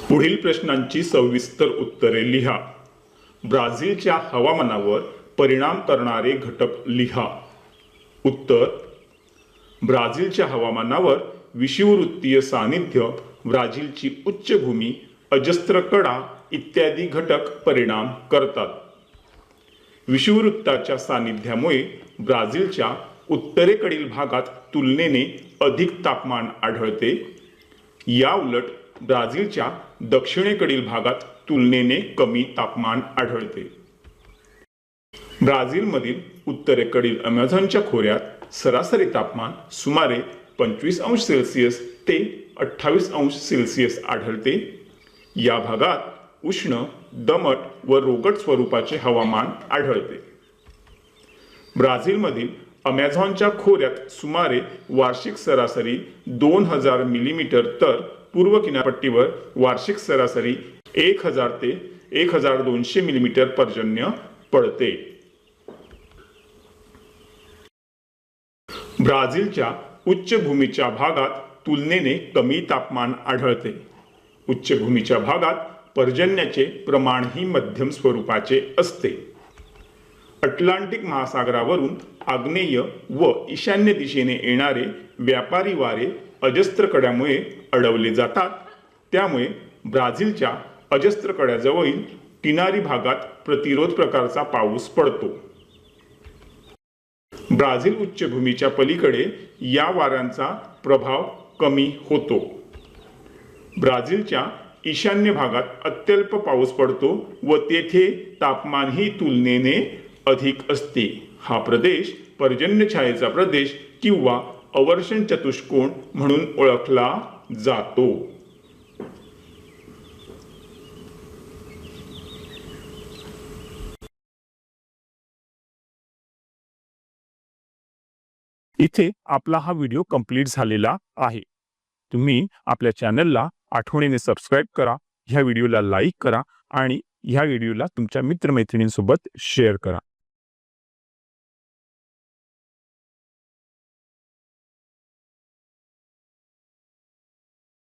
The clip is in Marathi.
पुढील प्रश्नांची सविस्तर उत्तरे लिहा। ब्राझीलच्या हवामानावर परिणाम करणारे घटक लिहा। उत्तर: ब्राझीलच्या हवामानावर विषुववृत्तीय सानिध्य, ब्राझीलची उच्चभूमी, अजस्त्र कडा इत्यादी घटक परिणाम करतात। विषुववृत्ताच्या सानिध्यामुळे ब्राझीलच्या उत्तरेकडील भागात तुलनेने अधिक तापमान आढळते। या उलट ब्राझीलच्या दक्षिणेकडील भागात तुलनेने कमी तापमान आढळते। ब्राझीलमधील उत्तरेकडील अमेझॉनच्या खोऱ्यात सरासरी तापमान सुमारे 25 अंश सेल्सिअस ते 28 अंश सेल्सिअस आढळते। या भागात उष्ण, दमट व रोगट स्वरूपाचे हवामान आढळते। ब्राझीलमधील अमेझॉनच्या खोऱ्यात सुमारे वार्षिक सरासरी 2000 मिलीमीटर तर पूर्व किनारपट्टीवर वार्षिक सरासरी 1000 ते 1200 मिलीमीटर पर्जन्य पडते। ब्राझीलच्या उच्चभूमीच्या भागात तुलनेने कमी तापमान आढळते। उच्चभूमीच्या भागात पर्जन्याचे प्रमाणही मध्यम स्वरूपाचे असते। अटलांटिक महासागरावरून आग्नेय व ईशान्य दिशेने येणारे व्यापारी वारे अजस्त्र कड्यामुळे अडवले जातात। त्यामुळे ब्राझीलच्या अजस्त्र कड्याजवळील किनारी भागात प्रतिरोध प्रकारचा पाऊस पडतो। ब्राझील उच्चभूमीच्या पलीकडे या वाऱ्यांचा प्रभाव कमी होतो। ब्राझीलच्या ईशान्य भागात अत्यल्प पाऊस पडतो व तेथे तापमानही तुलनेने अधिक असते। हा प्रदेश पर्जन्य छायेचा प्रदेश किंवा अवर्षण चतुष्कोण म्हणून ओळखला जातो। इथे आपला हा व्हिडिओ कंप्लीट झालेला आहे। तुम्ही आपल्या चॅनलला आठवणीने सबस्क्राइब करा, ह्या व्हिडिओला लाईक करा आणि ह्या व्हिडिओला तुमच्या मित्रमैत्रिणींसोबत शेअर करा।